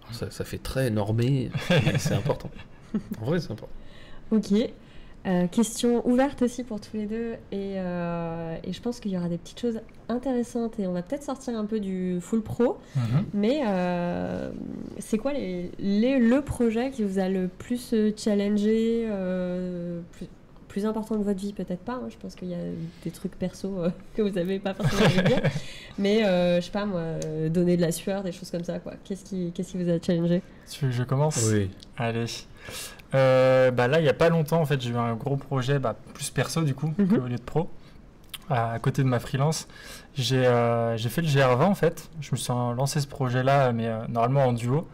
Alors ça fait très normé, mais c'est important. En vrai, c'est important. Ok. Question ouverte aussi pour tous les deux et je pense qu'il y aura des petites choses intéressantes et on va peut-être sortir un peu du full pro, mais c'est quoi le projet qui vous a le plus challengé, plus important de votre vie, peut-être pas, hein, je pense qu'il y a des trucs perso que vous n'avez pas forcément envie de dire, mais je sais pas moi, donner de la sueur, des choses comme ça, quoi. Qu'est-ce qui vous a challengé? Tu veux que je commence? Oui. Allez. Là, il n'y a pas longtemps, en fait, j'ai eu un gros projet, plus perso du coup, qu'au lieu de pro, à côté de ma freelance. J'ai fait le GR20 en fait. Je me suis lancé ce projet-là, mais normalement en duo.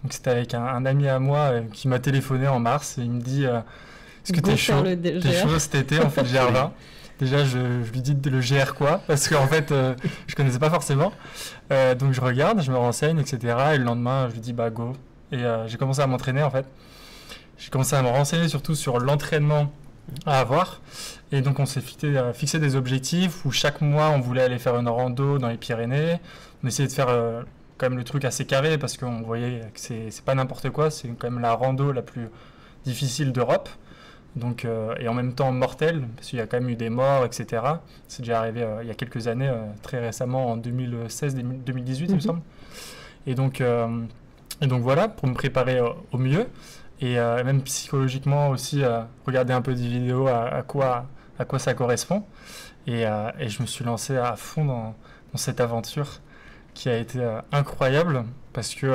Donc c'était avec un ami à moi qui m'a téléphoné en mars et il me dit est-ce que t'es chaud? T'es chaud cet été, on fait le GR20. Déjà, je lui dis le GR quoi, parce qu'en fait, je connaissais pas forcément. Donc je regarde, je me renseigne, etc. Et le lendemain, je lui dis go. Et j'ai commencé à m'entraîner en fait. J'ai commencé à me renseigner surtout sur l'entraînement à avoir. Et donc, on s'est fixé des objectifs où chaque mois, on voulait aller faire une rando dans les Pyrénées. On essayait de faire quand même le truc assez carré parce qu'on voyait que c'est pas n'importe quoi. C'est quand même la rando la plus difficile d'Europe. Donc, et en même temps mortelle, parce qu'il y a quand même eu des morts, etc. C'est déjà arrivé il y a quelques années, très récemment, en 2016-2018, il me semble. Et donc voilà, pour me préparer au mieux. Et même psychologiquement aussi, regarder un peu des vidéos à quoi ça correspond. Et je me suis lancé à fond dans cette aventure qui a été incroyable parce que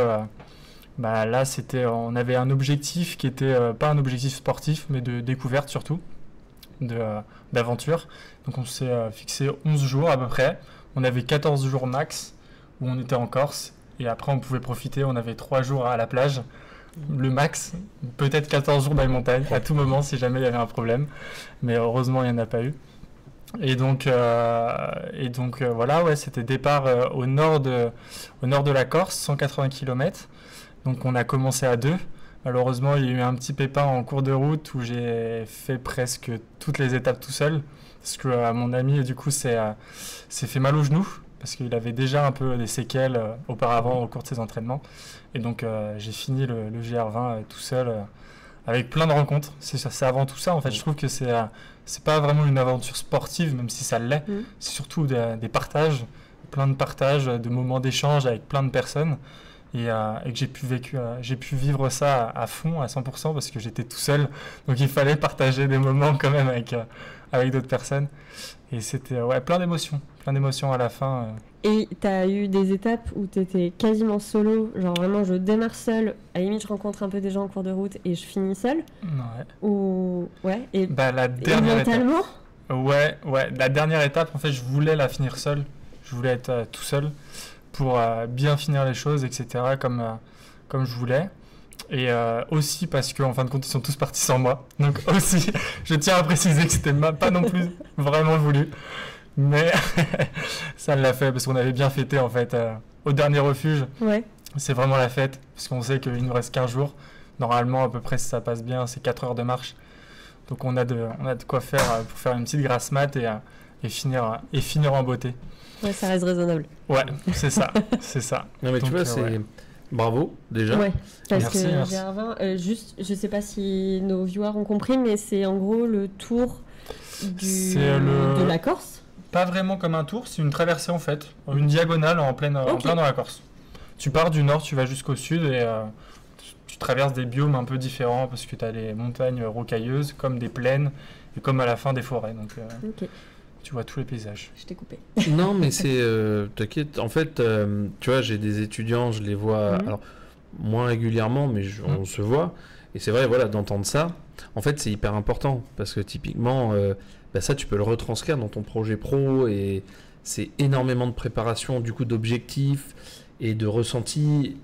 là, on avait un objectif qui était pas un objectif sportif, mais de découverte surtout, d'aventure. Donc on s'est fixé 11 jours à peu près. On avait 14 jours max où on était en Corse. Et après, on pouvait profiter. On avait 3 jours à la plage. Le max, peut-être 14 jours dans les montagnes, à tout moment si jamais il y avait un problème. Mais heureusement, il n'y en a pas eu. Et donc voilà, ouais, c'était départ au nord de la Corse, 180 km. Donc on a commencé à 2. Malheureusement, il y a eu un petit pépin en cours de route où j'ai fait presque toutes les étapes tout seul. Parce que mon ami, du coup, s'est fait mal au genou. Parce qu'il avait déjà un peu des séquelles auparavant au cours de ses entraînements. Et donc j'ai fini le GR20 tout seul, avec plein de rencontres. C'est avant tout ça, en fait. Je trouve que c'est pas vraiment une aventure sportive, même si ça l'est. C'est surtout des partages, plein de partages, de moments d'échange avec plein de personnes. Et que j'ai pu vivre ça à fond, à 100%, parce que j'étais tout seul. Donc il fallait partager des moments quand même avec d'autres personnes. Et c'était plein d'émotions à la fin. Et t'as eu des étapes où t'étais quasiment solo, genre vraiment je démarre seul, à la limite je rencontre un peu des gens en cours de route et je finis seul? Ouais. Ou... Ouais, et, la dernière et mentalement étape. Ouais, la dernière étape, en fait, je voulais la finir seul. Je voulais être tout seul pour bien finir les choses, etc., comme je voulais. Et aussi parce qu'en fin de compte, ils sont tous partis sans moi. Donc aussi, je tiens à préciser que c'était pas non plus vraiment voulu. Mais ça l'a fait parce qu'on avait bien fêté en fait au dernier refuge. Ouais. C'est vraiment la fête parce qu'on sait qu'il nous reste 15 jours. Normalement, à peu près, si ça passe bien, c'est 4 heures de marche. Donc on a de quoi faire pour faire une petite grasse mat et finir en beauté. Ouais, ça reste raisonnable. Ouais, c'est ça. C'est ça. Non mais donc, tu vois, c'est... Ouais. Bravo, déjà. Ouais, parce Merci. que GR20, juste, je sais pas si nos viewers ont compris, mais c'est en gros le tour de la Corse. Pas vraiment comme un tour, c'est une traversée en fait, une diagonale en plein dans la Corse. Tu pars du nord, tu vas jusqu'au sud et tu traverses des biomes un peu différents parce que tu as des montagnes rocailleuses, comme des plaines et comme à la fin des forêts. Donc tu vois tous les paysages. Je t'ai coupé. Non, mais c'est... T'inquiète, en fait, tu vois, j'ai des étudiants, je les vois... Alors, moins régulièrement, mais on se voit. Et c'est vrai, voilà, d'entendre ça, en fait, c'est hyper important. Parce que typiquement, ça, tu peux le retranscrire dans ton projet pro. Et c'est énormément de préparation, du coup, d'objectifs et de ressentis.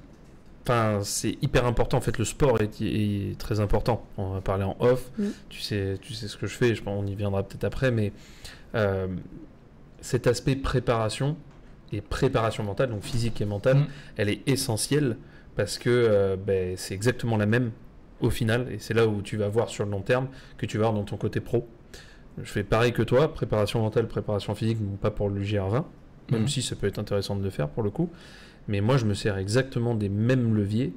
Enfin, c'est hyper important. En fait, le sport est très important. On va parler en off. Tu sais ce que je fais. Je pense qu'on y viendra peut-être après. Mais cet aspect préparation et préparation mentale, donc physique et mentale, elle est essentielle parce que c'est exactement la même au final. Et c'est là où tu vas voir sur le long terme que tu vas voir dans ton côté pro. Je fais pareil que toi. Préparation mentale, préparation physique, non pas pour le GR20. Même si ça peut être intéressant de le faire pour le coup. Mais moi, je me sers exactement des mêmes leviers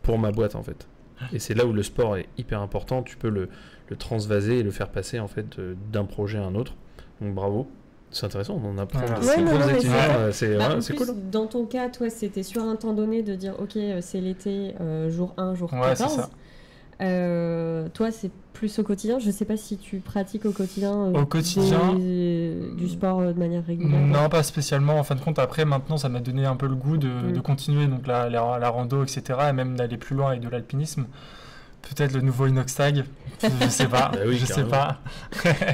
pour ma boîte, en fait. Et c'est là où le sport est hyper important. Tu peux le transvaser et le faire passer en fait d'un projet à un autre. Donc bravo. C'est intéressant, on en apprend de Ouais, si non, bons non, mais étudiants, c'est Bah, en c'est plus, cool. dans ton cas, toi, c'était sur un temps donné de dire, ok, c'est l'été, jour 1, jour Ouais, c'est 14. ça. Toi, c'est plus au quotidien. Je sais pas si tu pratiques au quotidien, Au quotidien, du sport de manière régulière. non, pas spécialement. En fin de compte, après, maintenant, ça m'a donné un peu le goût de continuer donc la rando, etc. Et même d'aller plus loin avec de l'alpinisme. Peut-être le nouveau Inoxtag, je sais pas. Bah oui, je sais carrément. pas.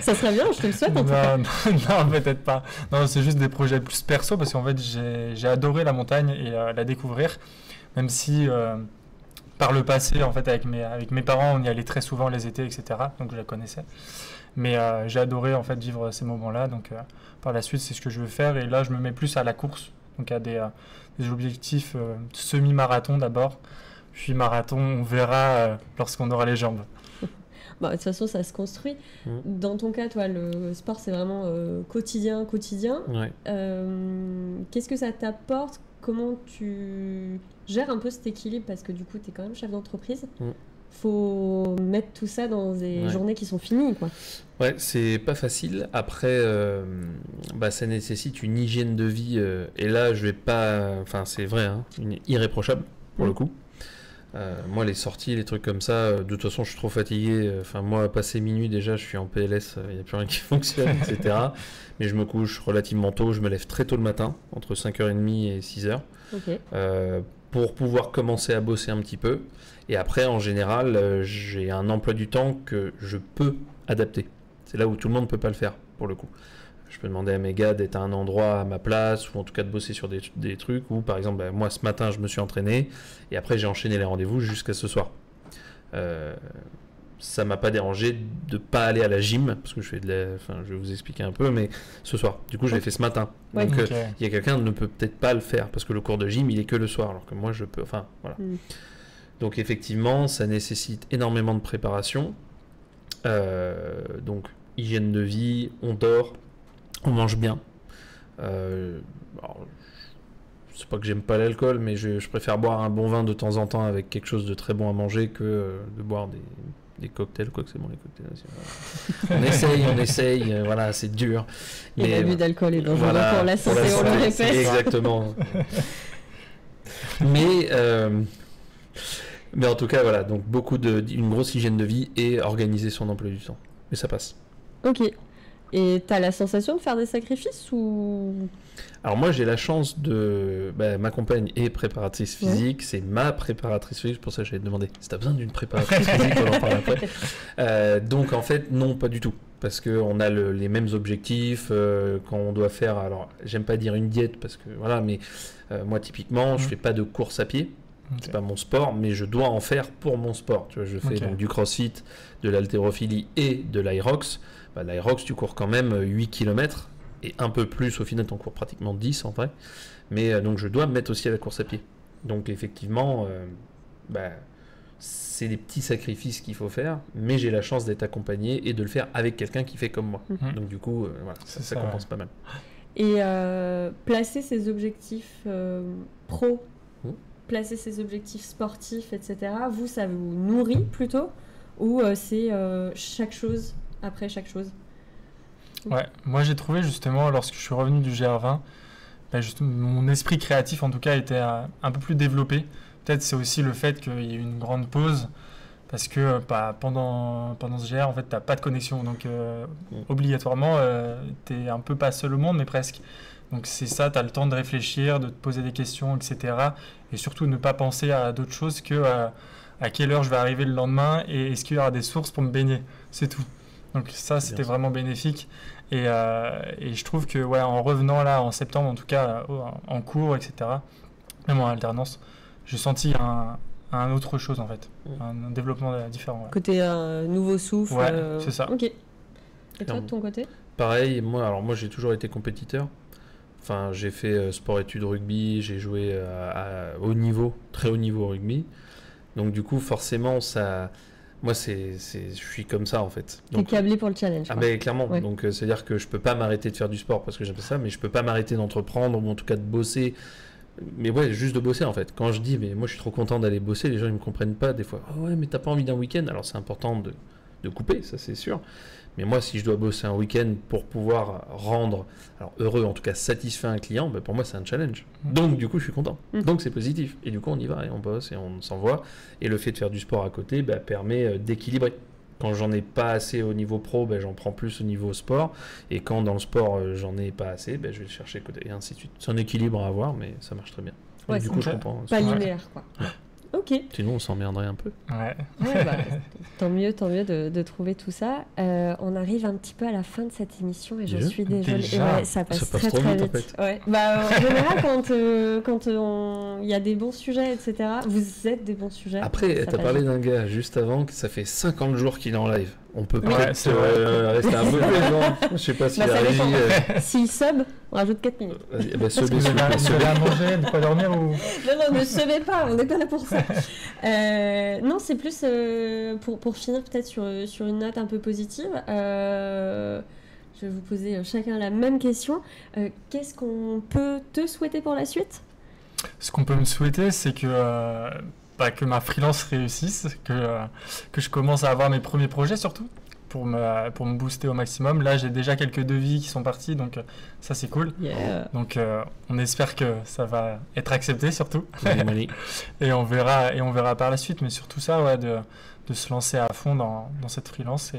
Ça serait bien, je te le souhaite en tout cas. Non, non, peut-être pas. Non, c'est juste des projets plus perso parce qu'en fait, j'ai adoré la montagne et la découvrir. Même si par le passé, en fait, avec mes parents, on y allait très souvent les étés, etc. Donc je la connaissais. Mais j'ai adoré en fait vivre ces moments-là. Donc par la suite, c'est ce que je veux faire. Et là, je me mets plus à la course, donc à des objectifs semi-marathon d'abord. Puis marathon, on verra lorsqu'on aura les jambes. Bah, de toute façon, ça se construit. Dans ton cas, toi, le sport, c'est vraiment quotidien. Ouais. Qu'est-ce que ça t'apporte? Comment tu gères un peu cet équilibre? Parce que du coup, tu es quand même chef d'entreprise. Faut mettre tout ça dans des journées qui sont finies, quoi. Ouais, c'est pas facile. Après, ça nécessite une hygiène de vie. Et là, je vais pas. Enfin, c'est vrai, hein, irréprochable pour le coup. Moi, les sorties, les trucs comme ça, de toute façon, je suis trop fatigué. Enfin, moi, passé minuit, déjà, je suis en PLS, il n'y a plus rien qui fonctionne, etc. Mais je me couche relativement tôt, je me lève très tôt le matin, entre 5h30 et 6h, pour pouvoir commencer à bosser un petit peu. Et après, en général, j'ai un emploi du temps que je peux adapter. C'est là où tout le monde ne peut pas le faire, pour le coup. Je peux demander à mes gars d'être à un endroit à ma place, ou en tout cas de bosser sur des trucs, ou par exemple, moi ce matin je me suis entraîné, et après j'ai enchaîné les rendez-vous jusqu'à ce soir. Ça m'a pas dérangé de pas aller à la gym, parce que je vais vous expliquer un peu, mais ce soir. Du coup, je l'ai fait ce matin. Donc il y a quelqu'un qui ne peut peut-être pas le faire, parce que le cours de gym, il est que le soir, alors que moi je peux, enfin voilà. Donc effectivement, ça nécessite énormément de préparation. Donc hygiène de vie, on dort, on mange bien. Alors, c'est pas que j'aime pas l'alcool, mais je préfère boire un bon vin de temps en temps avec quelque chose de très bon à manger que de boire des cocktails, quoi que c'est bon les cocktails. On essaye, voilà, c'est dur. Et l'abus d'alcool est dangereux pour la santé, on le répète. Exactement. Mais en tout cas, voilà, donc une grosse hygiène de vie et organiser son emploi du temps. Mais ça passe. Ok. Et t'as la sensation de faire des sacrifices ou... Alors moi j'ai la chance de... ma compagne est préparatrice physique, c'est ma préparatrice physique, pour ça j'allais te demander si t'as besoin d'une préparatrice physique, on en parle après. Donc en fait non, pas du tout, parce qu'on a les mêmes objectifs quand on doit faire, alors j'aime pas dire une diète, parce que voilà, mais moi typiquement je fais pas de course à pied, c'est pas mon sport, mais je dois en faire pour mon sport. Tu vois, je fais donc du crossfit, de l'haltérophilie et de l'Aerox. L'Aerox, tu cours quand même 8 km et un peu plus, au final, tu en cours pratiquement 10 en vrai. Mais donc, je dois me mettre aussi à la course à pied. Donc, effectivement, c'est des petits sacrifices qu'il faut faire, mais j'ai la chance d'être accompagné et de le faire avec quelqu'un qui fait comme moi. Donc, du coup, voilà, ça compense pas mal. Et placer ses objectifs pro, placer ses objectifs sportifs, etc., vous, ça vous nourrit plutôt ou c'est chaque chose après chaque chose? Ouais, moi j'ai trouvé justement, lorsque je suis revenu du GR20, mon esprit créatif en tout cas était un peu plus développé. Peut-être c'est aussi le fait qu'il y ait eu une grande pause, parce que pendant ce GR, en fait, tu n'as pas de connexion. Donc obligatoirement, tu es un peu pas seul au monde, mais presque. Donc c'est ça, tu as le temps de réfléchir, de te poser des questions, etc. Et surtout ne pas penser à d'autres choses que à quelle heure je vais arriver le lendemain et est-ce qu'il y aura des sources pour me baigner. C'est tout. Donc ça, c'était vraiment bénéfique. Et je trouve que en revenant là, en septembre, en tout cas, en cours, etc., même en alternance, j'ai senti un autre chose, en fait. Un développement différent. Ouais. Côté nouveau souffle. Ouais, c'est ça. Ok. Et toi, de ton côté? Pareil, moi j'ai toujours été compétiteur. Enfin, j'ai fait sport-études rugby, j'ai joué à haut niveau, très haut niveau au rugby. Donc du coup, forcément, ça... Moi, je suis comme ça, en fait. T'es câblé pour le challenge. Ah, mais clairement. Ouais. Donc, c'est-à-dire que je peux pas m'arrêter de faire du sport parce que j'aime ça, mais je peux pas m'arrêter d'entreprendre ou en tout cas de bosser Mais ouais, juste de bosser en fait. Quand je dis, mais moi je suis trop content d'aller bosser, les gens ils me comprennent pas des fois. Ah ouais, mais t'as pas envie d'un week-end? Alors c'est important de couper, ça c'est sûr. Mais moi, si je dois bosser un week-end pour pouvoir rendre, alors heureux, en tout cas satisfait un client, bah, pour moi c'est un challenge. Donc du coup, je suis content. Donc c'est positif. Et du coup, on y va et on bosse et on s'envoie. Et le fait de faire du sport à côté bah, permet d'équilibrer. Quand j'en ai pas assez au niveau pro, bah, j'en prends plus au niveau sport. Et quand dans le sport, j'en ai pas assez, bah, je vais le chercher à côté. Et ainsi de suite. C'est un équilibre à avoir, mais ça marche très bien. Et Ouais, du c'est coup, je comprends. pas linéaire, quoi. Ok. Sinon, on s'emmerderait un peu. Ouais. Ouais, bah, tant mieux de trouver tout ça. On arrive un petit peu à la fin de cette émission et je Déjà suis désolée. Déjà Ouais, ça passe très trop très vite, en vite. fait. Ouais. Bah, en général, quand il y a des bons sujets, etc., vous êtes des bons sujets. Après, ça t'as passe parlé vite. d'un gars juste avant que ça fait 50 jours qu'il est en live. On peut Ouais, peut-être c'est vrai. rester un peu plus longtemps. Je sais pas si Bah, la ça régie... dépend. S'il sub, on rajoute 4 minutes. Vas-y, bah, Est-ce que sebez, vous s'il vous avez, plaît, vous sebez. avez à manger, de quoi dormir ou... Non, ne sevez pas, on n'est pas là pour ça. Non, c'est plus pour finir peut-être sur une note un peu positive. Je vais vous poser chacun la même question. Qu'est-ce qu'on peut te souhaiter pour la suite? Ce qu'on peut me souhaiter, c'est que ma freelance réussisse, que je commence à avoir mes premiers projets surtout, pour me booster au maximum. Là, j'ai déjà quelques devis qui sont partis, donc ça c'est cool. Yeah. Donc on espère que ça va être accepté surtout, Money, money. et on verra par la suite. Mais surtout ça, ouais, de se lancer à fond dans cette freelance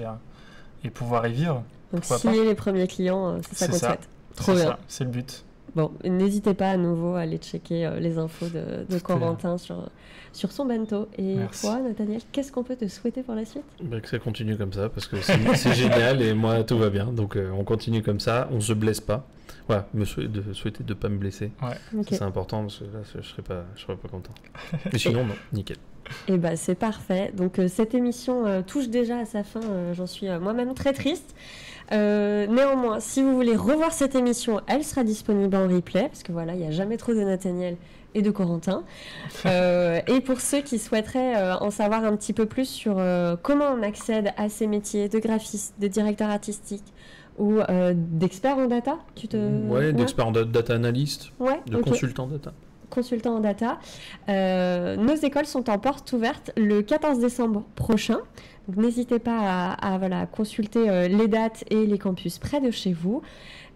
et pouvoir y vivre. Donc Pourquoi signer les premiers clients, c'est ça C'est qu'on te ça. souhaite. Trop C'est bien. ça, c'est le but. Bon, n'hésitez pas à nouveau à aller checker les infos de Corentin sur son bento. Et Merci. toi, Nathaniel, qu'est-ce qu'on peut te souhaiter pour la suite? Bah, que ça continue comme ça, parce que c'est génial et moi tout va bien. Donc on continue comme ça, on se blesse pas. Voilà, souhaiter de pas me blesser. Ok. Ça, c'est important parce que là je serais pas content. Mais sinon, non, nickel. Eh ben, c'est parfait. Donc cette émission touche déjà à sa fin. J'en suis moi-même très triste. Néanmoins, si vous voulez revoir cette émission, elle sera disponible en replay, parce que voilà, il n'y a jamais trop de Nathaniel et de Corentin. Et pour ceux qui souhaiteraient en savoir un petit peu plus sur comment on accède à ces métiers de graphiste, de directeur artistique ou d'expert en data, Ouais, d'expert en data analyst, Ouais, de ok. consultant data. Consultant en data. Nos écoles sont en porte ouverte le 14 décembre prochain. Donc n'hésitez pas à consulter les dates et les campus près de chez vous.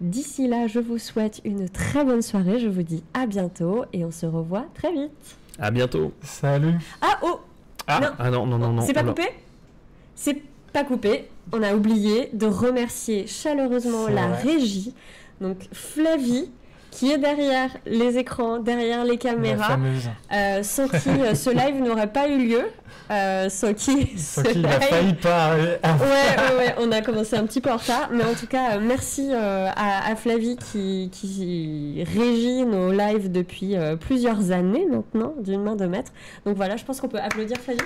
D'ici là, je vous souhaite une très bonne soirée. Je vous dis à bientôt et on se revoit très vite. À bientôt. Salut. Ah oh Ah, Non. Ah non. C'est pas oula. coupé? C'est pas coupé. On a oublié de remercier chaleureusement C'est la vrai. régie. Donc Flavie, qui est derrière les écrans, derrière les la caméras. fameuse. Sans qui ce live n'aurait pas eu lieu, sans qui Sans ce qui il a live- failli pas arriver. Ah, Ouais, on a commencé un petit peu en retard, mais en tout cas, merci à Flavie qui régit nos lives depuis plusieurs années maintenant, d'une main de maître. Donc voilà, je pense qu'on peut applaudir Flavie.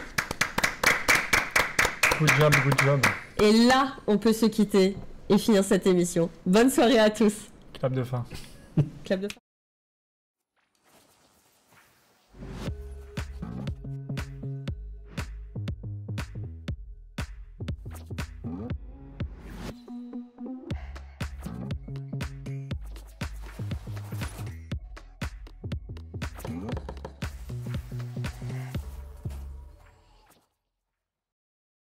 good job. Et là, on peut se quitter et finir cette émission. Bonne soirée à tous. Clap de fin. Clap de fin.